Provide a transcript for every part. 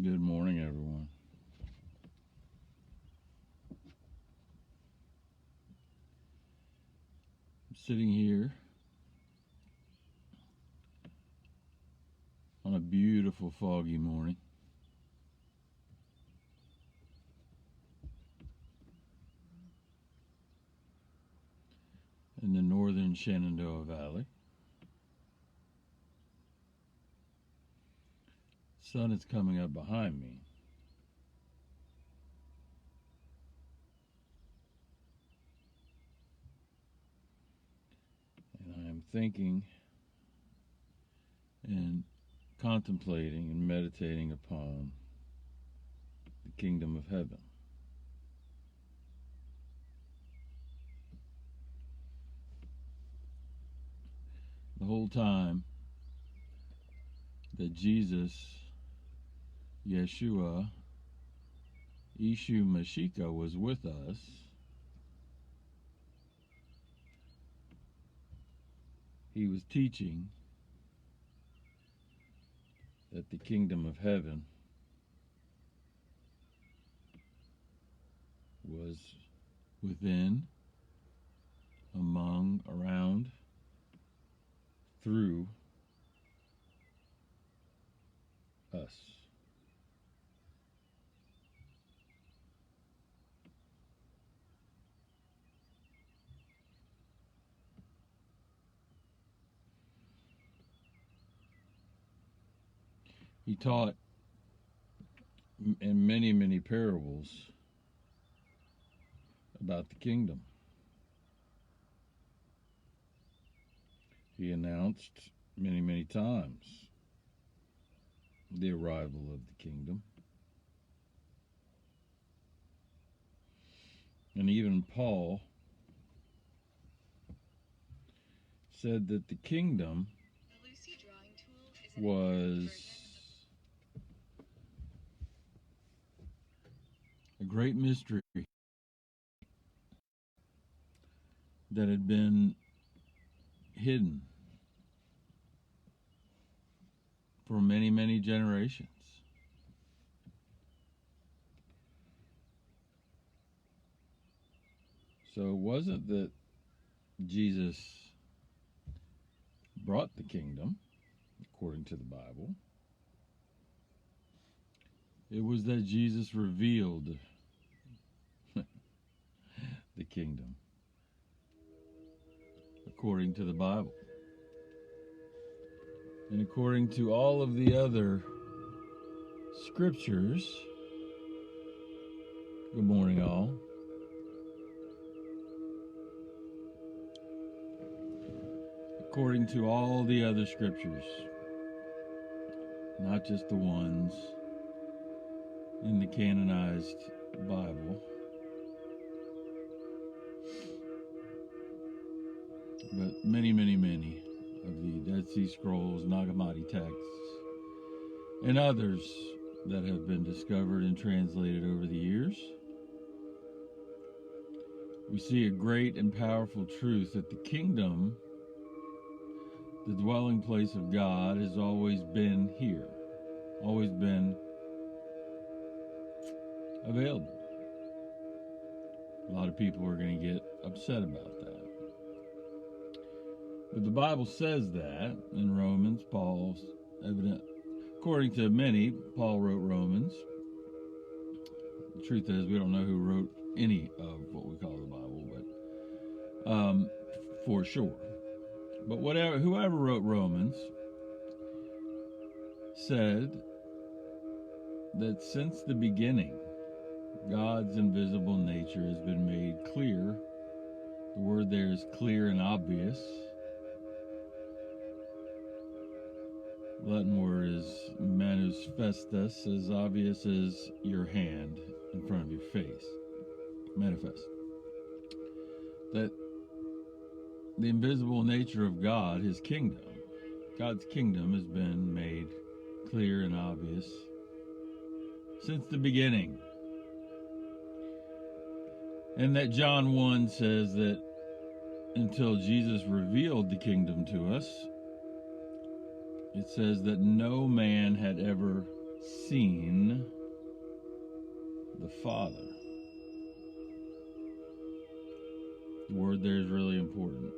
Good morning, everyone. I'm sitting here on a beautiful foggy morning in the northern Shenandoah Valley. The sun is coming up behind me. And I am thinking and contemplating and meditating upon the kingdom of heaven. The whole time that Jesus, Yeshua, Ishu Mashiach was with us, he was teaching that the kingdom of heaven was within, among, around, through us. He taught in many, many parables about the kingdom. He announced many, many times the arrival of the kingdom. And even Paul said that the kingdom was a great mystery that had been hidden for many, many generations. So it wasn't that Jesus brought the kingdom, according to the Bible. It was that Jesus revealed the kingdom, according to the Bible. And according to all of the other scriptures, good morning all, according to all the other scriptures, not just the ones in the canonized Bible, but many, many, many of the Dead Sea Scrolls, Nag Hammadi texts, and others that have been discovered and translated over the years. We see a great and powerful truth that the kingdom, the dwelling place of God, has always been here, always been available. A lot of people are going to get upset about that. But the Bible says that in Romans. Paul's evident, according to many, Paul wrote Romans. The truth is, we don't know who wrote any of what we call the Bible, but for sure. But whoever wrote Romans said that since the beginning, God's invisible nature has been made clear. The word there is clear and obvious. The Latin word is manifestus, as obvious as your hand in front of your face. Manifest. That the invisible nature of God, his kingdom, God's kingdom has been made clear and obvious since the beginning. And that John 1 says that until Jesus revealed the kingdom to us, it says that no man had ever seen the Father. The word there is really important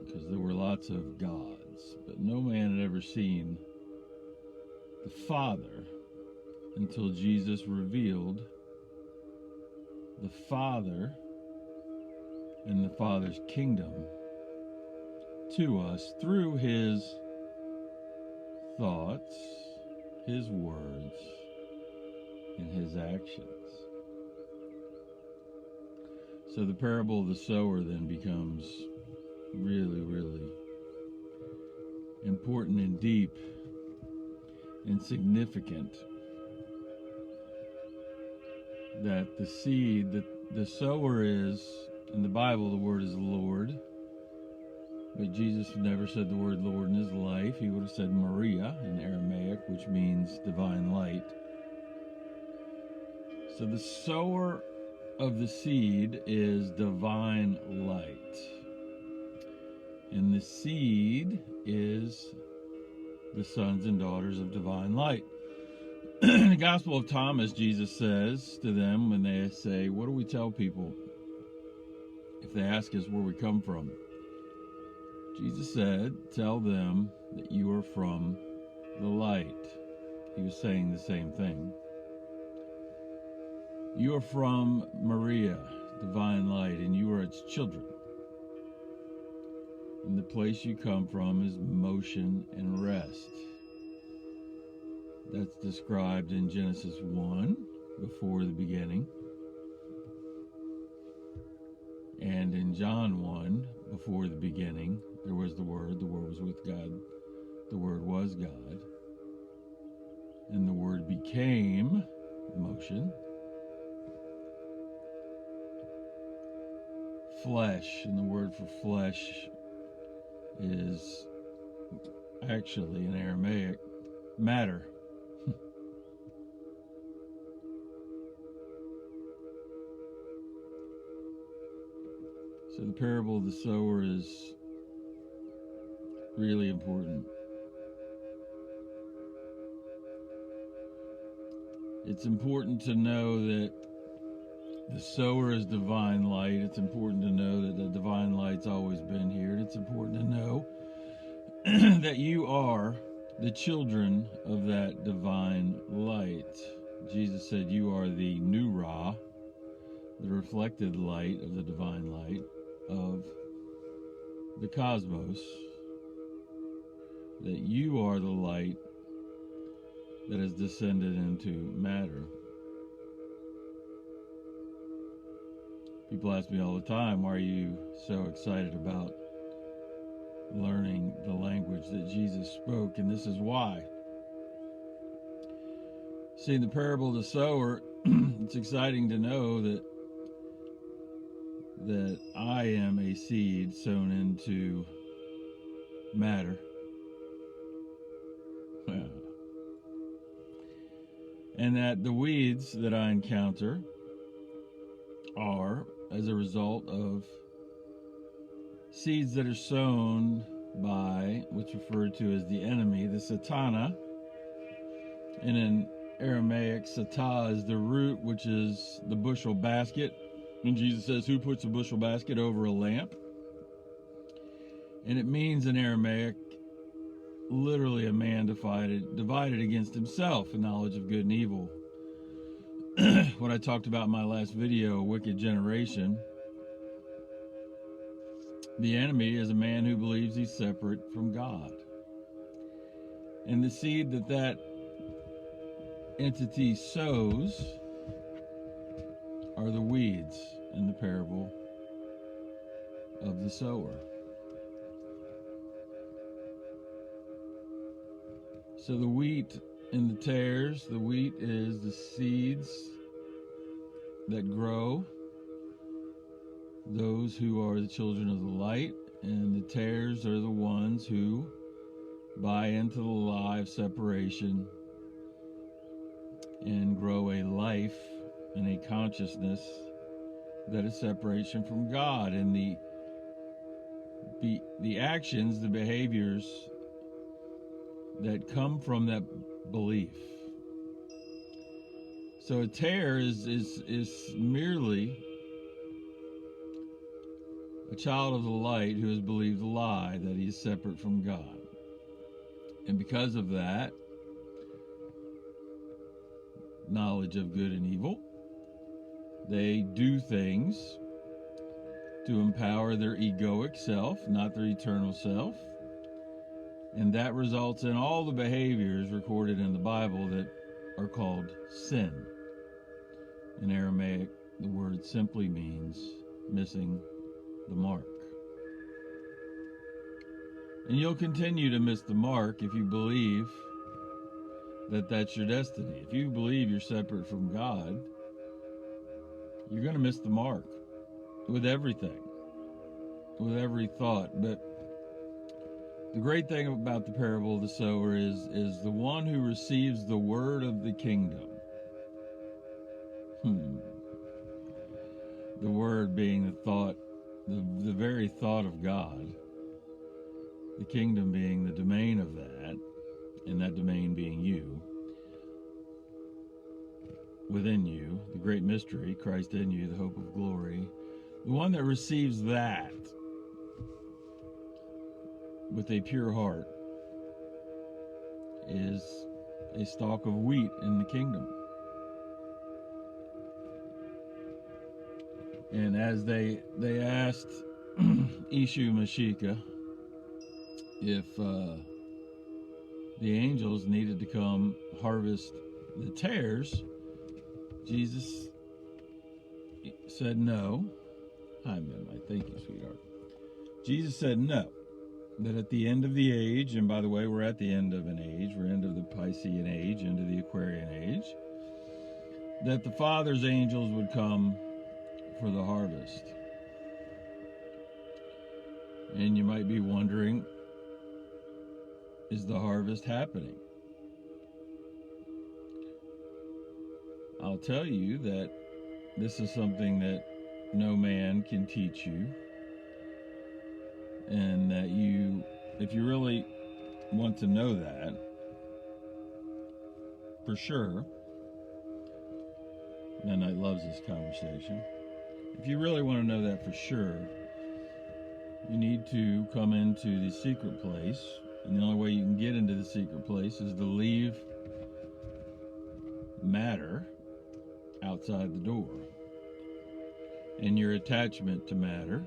because there were lots of gods, but no man had ever seen the Father until Jesus revealed the Father and the Father's kingdom to us through his thoughts, his words, and his actions. So the parable of the sower then becomes really, really important and deep and significant. That the seed, that the sower is, in the Bible the word is Lord, but Jesus never said the word Lord in his life. He would have said Maria in Aramaic, which means divine light. So the sower of the seed is divine light. And the seed is the sons and daughters of divine light. In the Gospel of Thomas, Jesus says to them when they say, what do we tell people if they ask us where we come from? Jesus said, tell them that you are from the light. He was saying the same thing. You are from Maria, divine light, and you are its children. And the place you come from is motion and rest. That's described in Genesis 1, before the beginning. And in John 1, before the beginning, there was the Word was with God, the Word was God. And the Word became motion, flesh, and the word for flesh is actually in Aramaic matter. So the parable of the sower is really important. It's important to know that the sower is divine light. It's important to know that the divine light's always been here. And it's important to know that you are the children of that divine light. Jesus said you are the new Ra, the reflected light of the divine light of the cosmos, that you are the light that has descended into matter. People ask me all the time, why are you so excited about learning the language that Jesus spoke? And this is why. See, in the parable of the sower, it's exciting to know that I am a seed sown into matter. And that the weeds that I encounter are as a result of seeds that are sown by what's referred to as the enemy, the Satana. And in Aramaic, Satah is the root, which is the bushel basket. And Jesus says, who puts a bushel basket over a lamp? And it means in Aramaic, literally a man divided against himself in knowledge of good and evil. What I talked about in my last video, wicked generation. The enemy is a man who believes he's separate from God. And the seed that entity sows are the weeds in the parable of the sower. So the wheat and the tares, the wheat is the seeds that grow, those who are the children of the light, and the tares are the ones who buy into the lie of separation and grow a life and a consciousness that is separation from God. And the actions, the behaviors that come from that belief. So a tare is merely a child of the light who has believed the lie that he is separate from God. And because of that knowledge of good and evil, they do things to empower their egoic self, not their eternal self. And that results in all the behaviors recorded in the Bible that are called sin. In Aramaic, the word simply means missing the mark. And you'll continue to miss the mark if you believe that that's your destiny. If you believe you're separate from God, you're going to miss the mark with everything, with every thought. But the great thing about the parable of the sower is the one who receives the word of the kingdom. The word being the thought, the very thought of God, the kingdom being the domain of that, and that domain being you, within you, the great mystery, Christ in you, the hope of glory. The one that receives that with a pure heart is a stalk of wheat in the kingdom. And as they asked Ishu Mashika if the angels needed to come harvest the tares, Jesus said no. Hi, Mim, thank you, sweetheart. Jesus said no. That at the end of the age, and by the way, we're at the end of an age, we're end of the Piscean age, into the Aquarian age, that the Father's angels would come for the harvest. And you might be wondering, is the harvest happening? I'll tell you that this is something that no man can teach you, and that you, if you really want to know that for sure, and I loves this conversation, if you really want to know that for sure, you need to come into the secret place, and the only way you can get into the secret place is to leave matter outside the door, and your attachment to matter.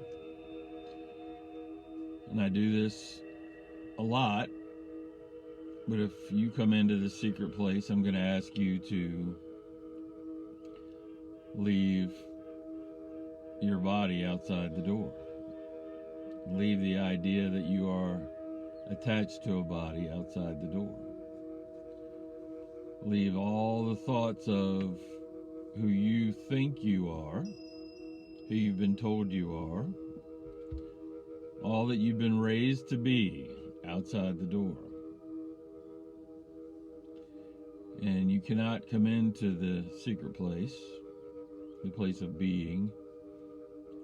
And I do this a lot, but if you come into the secret place, I'm going to ask you to leave your body outside the door. Leave the idea that you are attached to a body outside the door. Leave all the thoughts of who you think you are, who you've been told you are, all that you've been raised to be outside the door. And you cannot come into the secret place, the place of being,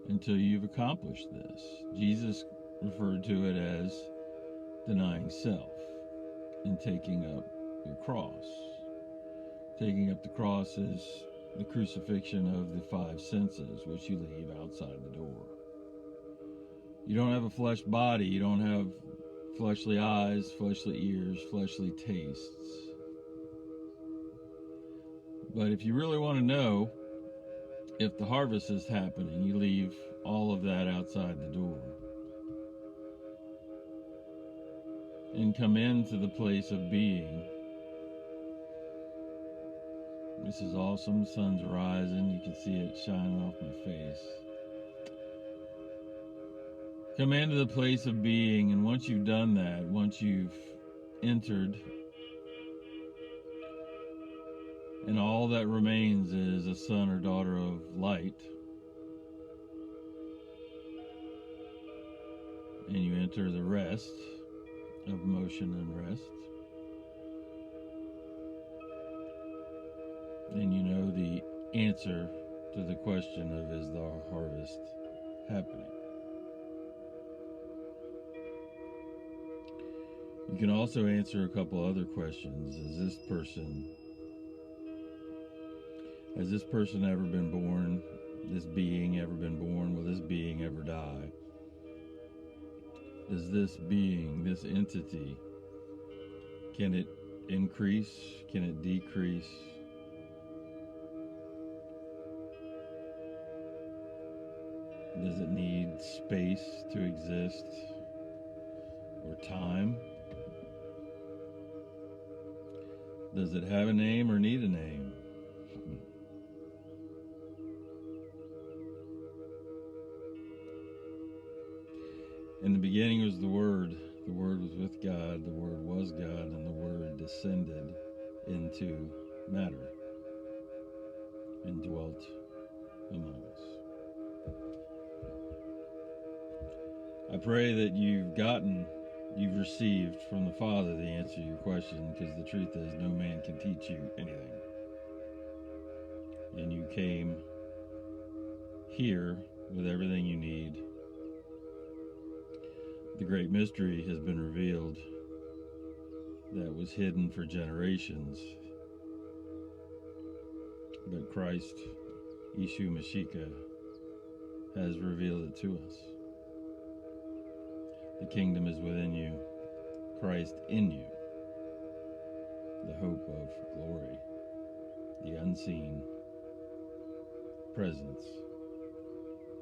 until you've accomplished this. Jesus referred to it as denying self and taking up your cross. Taking up the cross is the crucifixion of the five senses, which you leave outside the door. You don't have a flesh body. You don't have fleshly eyes, fleshly ears, fleshly tastes. But if you really want to know if the harvest is happening, you leave all of that outside the door and come into the place of being. This is awesome. The sun's rising. You can see it shining off my face. Come into the place of being, and once you've done that, once you've entered, and all that remains is a son or daughter of light, and you enter the rest of motion and rest, and you know the answer to the question of, is the harvest happening? You can also answer a couple other questions. Has this person ever been born? This being ever been born? Will this being ever die? Does this being, this entity, can it increase? Can it decrease? Does it need space to exist? Or time? Does it have a name or need a name? In the beginning was the Word. The Word was with God. The Word was God, and the Word descended into matter and dwelt among us. I pray that you've received from the Father the answer to your question, because the truth is no man can teach you anything. And you came here with everything you need. The great mystery has been revealed that was hidden for generations. But Christ, Yeshu Mashiach, has revealed it to us. The kingdom is within you, Christ in you, the hope of glory, the unseen presence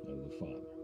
of the Father.